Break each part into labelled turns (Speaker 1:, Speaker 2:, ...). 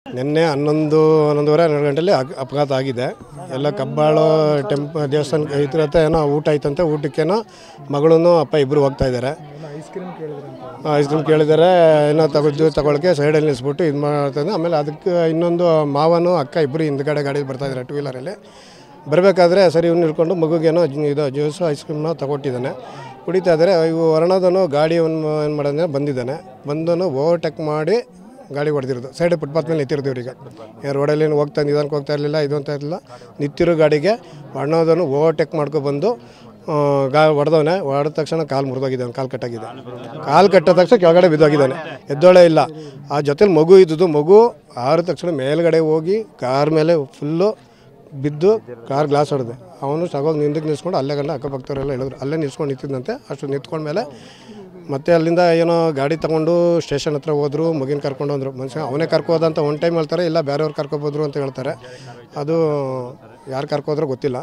Speaker 1: ನಿನ್ನೆ 11:12 ಗಂಟೆಯಲ್ಲಿ ಅಪಘಾತ ಆಗಿದೆ. ಎಲ್ಲ ಕಬ್ಬಾಳು ದೇವಸ್ಥಾನ ಇದ್ರತ್ತೆ ಏನೋ ಊಟ ಆಯ್ತಂತೆ. ಊಟಕ್ಕೇನೋ ಮಗಳೂ ಅಪ್ಪ ಇಬ್ಬರು ಹೋಗ್ತಾ ಇದ್ದಾರೆ. ಐಸ್ ಕ್ರೀಮ್ ಕೇಳಿದ್ದಾರೆ. ಏನೋ ತಗೊಳ್ಳೋಕ್ಕೆ ಸೈಡಲ್ಲಿ ನಿಲ್ಲಿಸ್ಬಿಟ್ಟು ಇದು ಮಾಡ್ತಾಯಿದ್ದೆ. ಆಮೇಲೆ ಅದಕ್ಕೆ ಇನ್ನೊಂದು ಮಾವನು ಅಕ್ಕ ಇಬ್ಬರು ಹಿಂದ್ಗಡೆ ಗಾಡಿಯಲ್ಲಿ ಬರ್ತಾಯಿದ್ದಾರೆ 2 ವೀಲರಲ್ಲಿ. ಬರಬೇಕಾದ್ರೆ ಸರಿ ಇವ್ನು ನಿಲ್ಕೊಂಡು ಮಗುಗೇನೋ ಇದು ಜ್ಯೂಸು ಐಸ್ ಕ್ರೀಮ್ನ ತಗೊಟ್ಟಿದ್ದಾನೆ. ಕುಡಿತಾ ಇದ್ದಾರೆ. ಇವು ವರ್ಣದನು ಗಾಡಿಯನ್ನು ಏನು ಮಾಡೋದೇ ಬಂದಿದ್ದಾನೆ. ಬಂದನು ಓವರ್ಟೇಕ್ ಮಾಡಿ ಗಾಡಿ ಹೊಡೆದಿರೋದು. ಸೈಡ್ ಫುಟ್ಪಾತ್ ಮೇಲೆ ನಿಂತಿರೋದು. ಇವ್ರಿಗೆ ರೋಡಲ್ಲಿ ಹೋಗ್ತಾ ನಿಧಾನಕ್ಕೆ ಹೋಗ್ತಾ ಇರಲಿಲ್ಲ, ಇದು ಅಂತ ಇರಲಿಲ್ಲ. ನಿಂತಿರೋ ಗಾಡಿಗೆ ವರ್ಣದನು ಓವರ್ಟೇಕ್ ಮಾಡ್ಕೊಬಂದು ಹೊಡೆದವನೇ. ಹೊಡೆದ ತಕ್ಷಣ ಕಾಲು ಮುರಿದೋಗಿದ್ದಾನೆ. ಕಾಲು ಕಟ್ಟಾಗಿದೆ. ಕಾಲು ಕಟ್ಟಿದ ತಕ್ಷಣ ಕೆಳಗಡೆ ಬಿದ್ದೋಗಿದ್ದಾನೆ. ಎದ್ದೋಳೆ ಇಲ್ಲ. ಆ ಜೊತೆಲಿ ಮಗು ಇದ್ದದ್ದು. ಮಗು ಆದ ತಕ್ಷಣ ಮೇಲ್ಗಡೆ ಹೋಗಿ ಕಾರ್ ಮೇಲೆ ಫುಲ್ಲು ಬಿದ್ದು ಕಾರ್ ಗ್ಲಾಸ್ ಹೊಡೆದೆ. ಅವನು ಸಗೋಗಿ ನಿಂದಕ್ಕೆ ನಿಲ್ಸ್ಕೊಂಡು ಅಲ್ಲೇ ಗಂಡ ಅಕ್ಕಪಕ್ಕದವರೆಲ್ಲ ಹೇಳಿದ್ರು. ಅಲ್ಲೇ ನಿಲ್ಸ್ಕೊಂಡು ನಿಂತಿದ್ದಂತೆ. ಅಷ್ಟು ನಿಂತ್ಕೊಂಡ್ಮೇಲೆ ಮತ್ತೆ ಅಲ್ಲಿಂದ ಏನೋ ಗಾಡಿ ತೊಗೊಂಡು ಸ್ಟೇಷನ್ ಹತ್ರ ಹೋದ್ರು. ಮಗಿನ ಕರ್ಕೊಂಡು ಹೋದ್ರು. ಮನುಷ್ಯ ಅವನೇ ಕರ್ಕೋದಂತ ಒನ್ ಟೈಮ್ ಹೇಳ್ತಾರೆ, ಇಲ್ಲ ಬೇರೆಯವ್ರು ಕರ್ಕೊಬೋದ್ರು ಅಂತ ಹೇಳ್ತಾರೆ. ಅದು ಯಾರು ಕರ್ಕೋದ್ರೂ ಗೊತ್ತಿಲ್ಲ.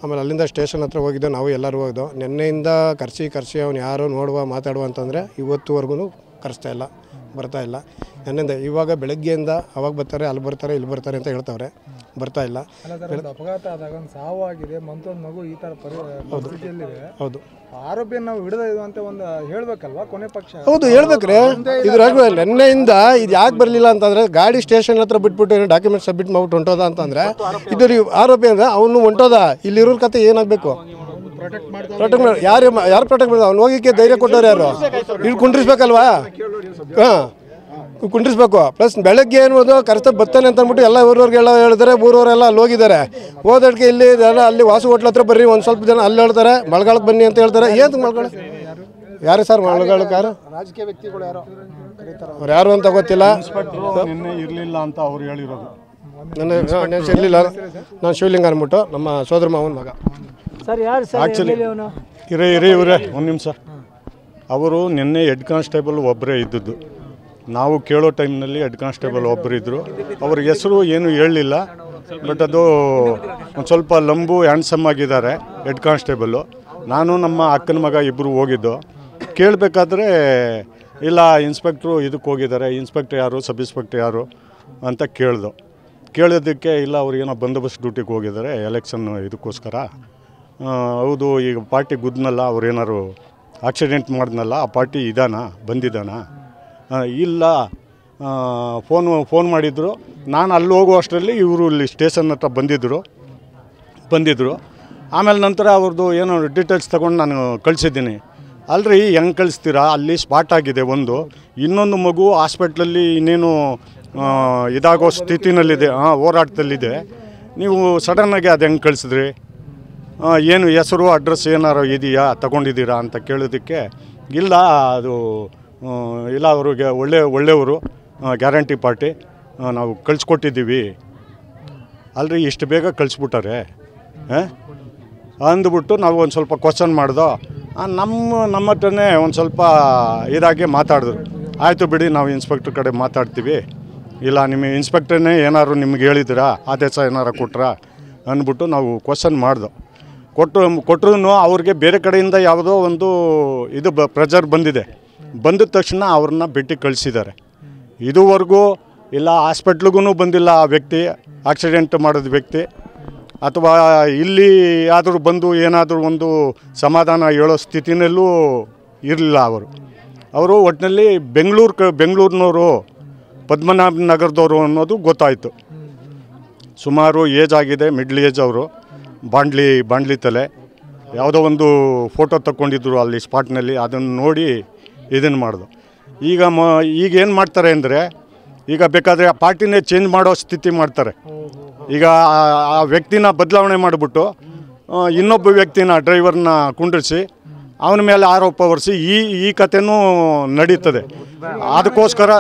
Speaker 1: ಆಮೇಲೆ ಅಲ್ಲಿಂದ ಸ್ಟೇಷನ್ ಹತ್ರ ಹೋಗಿದ್ದೋ. ನಾವು ಎಲ್ಲರೂ ಹೋಗಿದ್ದೋ. ನಿನ್ನೆಯಿಂದ ಕರ್ಸಿ ಅವ್ನು ಯಾರು ನೋಡುವ ಮಾತಾಡುವ ಅಂತಂದರೆ ಇವತ್ತುವರೆಗೂ ಕರೆಸ್ತಾ ಇಲ್ಲ, ಬರ್ತಾ ಇಲ್ಲ. ನನ್ನಿಂದ ಇವಾಗ ಬೆಳಗ್ಗೆಯಿಂದ ಅವಾಗ ಬರ್ತಾರೆ, ಅಲ್ಲಿ ಬರ್ತಾರೆ, ಇಲ್ಲಿ ಬರ್ತಾರೆ ಅಂತ ಹೇಳ್ತವ್ರೆ. ಬರ್ತಾ ಇಲ್ಲ.
Speaker 2: ಅಪಘಾತ ಆದಾಗ ಒಂದು ಸಾವು ಆಗಿದೆ, ಮತ್ತೊಂದು ಮಗು ಈ ಥರ ಪರಿಸ್ಥಿತಿಯಲ್ಲಿದೆ.
Speaker 1: ಹೌದು,
Speaker 2: ಆರೋಗ್ಯ ನಾವು ಹಿಡಿದು ಅಂತ ಒಂದು ಹೇಳ್ಬೇಕಲ್ವಾ ಕೊನೆ ಪಕ್ಷ?
Speaker 1: ಹೌದು ಹೇಳ್ಬೇಕ್ರೆ. ಇದ್ರಾಗ ನೆನ್ನೆಯಿಂದ ಇದು ಯಾಕೆ ಬರಲಿಲ್ಲ ಅಂತಂದರೆ ಗಾಡಿ ಸ್ಟೇಷನ್ ಹತ್ರ ಬಿಟ್ಬಿಟ್ಟು ಡಾಕ್ಯುಮೆಂಟ್ ಸಬ್ಮಿಟ್ ಮಾಡ್ಬಿಟ್ಟು ಹೊಂಟೋದ ಅಂತಂದರೆ ಇದು ಆರೋಪಿ ಅಂದರೆ ಅವನು ಹೊಂಟೋದ. ಇಲ್ಲಿರೋ ಕತೆ ಏನಾಗಬೇಕು? ಪ್ರೊಟೆಕ್ಟ್ ಮಾಡಿ ಯಾರು ಪ್ರೊಟೆಕ್ಟ್ ಮಾಡಿದ? ಅವ್ನು ಹೋಗಿಕ್ಕೆ ಧೈರ್ಯ ಕೊಟ್ಟವ್ರು ಯಾರು? ಇಲ್ಲಿ ಕುಂಡ್ರಿಸ್ಬೇಕಲ್ವಾ? ಹಾಂ, ಕುಂಡ್ರಿಸ್ಬೇಕು. ಪ್ಲಸ್ ಬೆಳಗ್ಗೆ ಏನು ಕರೆಸ್ತಾ ಬರ್ತಾನೆ ಅಂತ ಅಂದ್ಬಿಟ್ಟು ಎಲ್ಲ ಊರವ್ರಿಗೆಲ್ಲ ಹೇಳಿದ್ರೆ ಊರವರೆಲ್ಲ ಅಲ್ಲಿ ಹೋಗಿದ್ದಾರೆ. ಹೋದಕ್ಕೆ ಇಲ್ಲಿ ಅಲ್ಲಿ ವಾಸು ಹೋಟ್ಲ ಹತ್ರ ಬರ್ರಿ, ಒಂದು ಸ್ವಲ್ಪ ಜನ ಅಲ್ಲಿ ಹೇಳ್ತಾರೆ, ಮಳೆಗಾಲಕ್ಕೆ ಬನ್ನಿ ಅಂತ ಹೇಳ್ತಾರೆ. ಏನು ಮಳೆಗಾಲ? ಯಾರು ಸರ್ ಮಳೆಗಾಲಕ್ಕೆ? ಯಾರು
Speaker 2: ರಾಜಕೀಯ ವ್ಯಕ್ತಿಗಳು ಯಾರು
Speaker 1: ಅವ್ರು ಯಾರು ಅಂತ ಗೊತ್ತಿಲ್ಲ.
Speaker 3: ನಿನ್ನೆ ಇರಲಿಲ್ಲ ಅಂತ ಅವ್ರು ಹೇಳಿರೋದು.
Speaker 1: ನನ್ನ ಇರಲಿಲ್ಲ. ನಾನು ಶಿವಲಿಂಗ ಅಂದ್ಬಿಟ್ಟು ನಮ್ಮ ಸೋದರ ಮಾವನ ಮಗ.
Speaker 3: ಆ್ಯಕ್ಚುಲಿ ಇವರೇ ಒಂದು ನಿಮಿಷ. ಅವರು ನಿನ್ನೆ ಹೆಡ್ ಕಾನ್ಸ್ಟೇಬಲ್ ಒಬ್ಬರೇ ಇದ್ದದ್ದು. ನಾವು ಕೇಳೋ ಟೈಮ್ನಲ್ಲಿ ಹೆಡ್ ಕಾನ್ಸ್ಟೇಬಲ್ ಒಬ್ಬರು ಇದ್ದರು. ಅವ್ರ ಹೆಸರು ಏನು ಹೇಳಲಿಲ್ಲ. ಬಟ್ ಅದು ಒಂದು ಸ್ವಲ್ಪ ಲಂಬು ಹ್ಯಾಂಡ್ಸಮ್ ಆಗಿದ್ದಾರೆ ಹೆಡ್ ಕಾನ್ಸ್ಟೇಬಲ್ಲು. ನಾನು ನಮ್ಮ ಅಕ್ಕನ ಮಗ ಇಬ್ಬರು ಹೋಗಿದ್ದು. ಕೇಳಬೇಕಾದ್ರೆ ಇಲ್ಲ ಇನ್ಸ್ಪೆಕ್ಟ್ರು ಇದಕ್ಕೆ ಹೋಗಿದ್ದಾರೆ, ಇನ್ಸ್ಪೆಕ್ಟ್ರ್ ಯಾರು, ಸಬ್ ಇನ್ಸ್ಪೆಕ್ಟ್ರ್ ಯಾರು ಅಂತ ಕೇಳೋದಕ್ಕೆ ಇಲ್ಲ ಅವ್ರಿಗೇನೋ ಬಂದೋಬಸ್ತ್ ಡ್ಯೂಟಿಗೆ ಹೋಗಿದ್ದಾರೆ ಎಲೆಕ್ಷನ್ ಇದಕ್ಕೋಸ್ಕರ. ಹೌದು, ಈಗ ಪಾರ್ಟಿ ಗುದ್ನಲ್ಲ, ಅವ್ರೇನಾರು ಆಕ್ಸಿಡೆಂಟ್ ಮಾಡಿದ್ನಲ್ಲ, ಆ ಪಾರ್ಟಿ ಬಂದಿದ್ದಾನ? ಇಲ್ಲ, ಫೋನ್ ಮಾಡಿದ್ರು. ನಾನು ಅಲ್ಲಿ ಹೋಗೋ ಅಷ್ಟರಲ್ಲಿ ಇವರು ಇಲ್ಲಿ ಸ್ಟೇಷನ್ ಹತ್ರ ಬಂದಿದ್ದರು. ಆಮೇಲೆ ನಂತರ ಅವ್ರದ್ದು ಏನೋ ಡೀಟೇಲ್ಸ್ ತೊಗೊಂಡು ನಾನು ಕಳಿಸಿದ್ದೀನಿ. ಅಲ್ರಿ ಹೆಂಗೆ ಕಳಿಸ್ತೀರಾ? ಅಲ್ಲಿ ಸ್ಪಾಟ್ ಆಗಿದೆ ಒಂದು, ಇನ್ನೊಂದು ಮಗು ಹಾಸ್ಪಿಟ್ಲಲ್ಲಿ ಇನ್ನೇನು ಇದಾಗೋ ಸ್ಥಿತಿನಲ್ಲಿದೆ, ಹೋರಾಟದಲ್ಲಿದೆ. ನೀವು ಸಡನ್ನಾಗಿ ಅದು ಹೆಂಗೆ ಕಳಿಸಿದ್ರಿ? ಏನು ಹೆಸರು ಅಡ್ರೆಸ್ ಏನಾರು ಇದೆಯಾ, ತಗೊಂಡಿದ್ದೀರಾ ಅಂತ ಕೇಳೋದಕ್ಕೆ ಇಲ್ಲ, ಅದು ಇಲ್ಲ, ಅವ್ರಿಗೆ ಒಳ್ಳೆಯವರು, ಗ್ಯಾರಂಟಿ ಪಾರ್ಟಿ, ನಾವು ಕಳಿಸ್ಕೊಟ್ಟಿದ್ದೀವಿ. ಅಲ್ರಿ ಇಷ್ಟು ಬೇಗ ಕಳಿಸ್ಬಿಟ್ಟಾರೆ ಅಂದ್ಬಿಟ್ಟು ನಾವು ಒಂದು ಸ್ವಲ್ಪ ಕ್ವಶನ್ ಮಾಡ್ದೋ. ನಮ್ಮ ಹತ್ರನೇ ಒಂದು ಸ್ವಲ್ಪ ಇದಾಗಿ ಮಾತಾಡಿದ್ರು. ಆಯಿತು ಬಿಡಿ, ನಾವು ಇನ್ಸ್ಪೆಕ್ಟ್ರ್ ಕಡೆ ಮಾತಾಡ್ತೀವಿ. ಇಲ್ಲ ನಿಮ್ಮ ಇನ್ಸ್ಪೆಕ್ಟ್ರನ್ನೇ ಏನಾದ್ರು ನಿಮ್ಗೆ ಹೇಳಿದ್ದೀರಾ, ಆದೇಶ ಏನಾರು ಕೊಟ್ರಾ ಅಂದ್ಬಿಟ್ಟು ನಾವು ಕ್ವಶನ್ ಮಾಡ್ದೋ. ಕೊಟ್ಟರು ಅವ್ರಿಗೆ ಬೇರೆ ಕಡೆಯಿಂದ ಯಾವುದೋ ಒಂದು ಇದು ಪ್ರೆಜರ್ ಬಂದಿದ ತಕ್ಷಣ ಅವ್ರನ್ನ ಭೇಟಿ ಕಳಿಸಿದ್ದಾರೆ. ಇದುವರೆಗೂ ಇಲ್ಲ ಹಾಸ್ಪಿಟ್ಲಿಗೂ ಬಂದಿಲ್ಲ ಆ ವ್ಯಕ್ತಿ, ಆಕ್ಸಿಡೆಂಟ್ ಮಾಡಿದ ವ್ಯಕ್ತಿ, ಅಥವಾ ಇಲ್ಲಿ ಆದರೂ ಬಂದು ಏನಾದರೂ ಒಂದು ಸಮಾಧಾನ ಹೇಳೋ ಸ್ಥಿತಿನಲ್ಲೂ ಇರಲಿಲ್ಲ ಅವರು. ಒಟ್ಟಿನಲ್ಲಿ ಬೆಂಗಳೂರಿನವರು, ಪದ್ಮನಾಭ ನಗರದವರು ಅನ್ನೋದು ಗೊತ್ತಾಯಿತು. ಸುಮಾರು ಏಜ್ ಆಗಿದೆ, ಮಿಡ್ಲ್ ಏಜ್ ಅವರು. ಬಾಂಡ್ಲಿ ತಲೆ ಯಾವುದೋ ಒಂದು ಫೋಟೋ ತಗೊಂಡಿದ್ರು ಅಲ್ಲಿ ಸ್ಪಾಟ್ನಲ್ಲಿ. ಅದನ್ನು ನೋಡಿ ಇದನ್ನು ಮಾಡ್ದು. ಈಗ ಏನು ಮಾಡ್ತಾರೆ ಅಂದರೆ, ಈಗ ಬೇಕಾದರೆ ಆ ಪಾರ್ಟಿನೇ ಚೇಂಜ್ ಮಾಡೋ ಸ್ಥಿತಿ ಮಾಡ್ತಾರೆ. ಈಗ ಆ ವ್ಯಕ್ತಿನ ಬದಲಾವಣೆ ಮಾಡಿಬಿಟ್ಟು ಇನ್ನೊಬ್ಬ ವ್ಯಕ್ತಿನ ಡ್ರೈವರ್ನ ಕುಂಡ್ರಿಸಿ ಅವನ ಮೇಲೆ ಆರೋಪ ಹೊರಿಸಿ ಈ ಕಥೆನೂ ನಡೀತದೆ. ಅದಕ್ಕೋಸ್ಕರ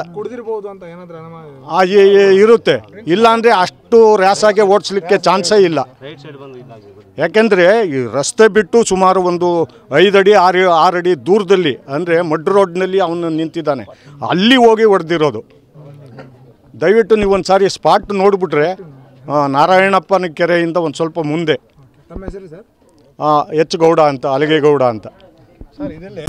Speaker 3: ಇರುತ್ತೆ. ಇಲ್ಲಾಂದರೆ ಅಷ್ಟು ರ್ಯಾಸಾಗೆ ಓಡಿಸ್ಲಿಕ್ಕೆ ಚಾನ್ಸೇ ಇಲ್ಲ. ಯಾಕೆಂದರೆ ಈ ರಸ್ತೆ ಬಿಟ್ಟು ಸುಮಾರು ಒಂದು 5 ಅಡಿ 6 ಅಡಿ ದೂರದಲ್ಲಿ, ಅಂದರೆ ಮಡ್ ರೋಡ್ನಲ್ಲಿ ಅವನು ನಿಂತಿದ್ದಾನೆ, ಅಲ್ಲಿ ಹೋಗಿ ಹೊಡೆದಿರೋದು. ದಯವಿಟ್ಟು ನೀವು ಒಂದು ಸಾರಿ ಸ್ಪಾಟ್ ನೋಡಿಬಿಟ್ರೆ, ನಾರಾಯಣಪ್ಪನ ಕೆರೆಯಿಂದ ಒಂದು ಸ್ವಲ್ಪ ಮುಂದೆ ಎಚ್ ಗೌಡ ಅಂತ, ಅಲಗೇಗೌಡ ಅಂತ.
Speaker 1: ಸರ್ ಇದರಲ್ಲಿ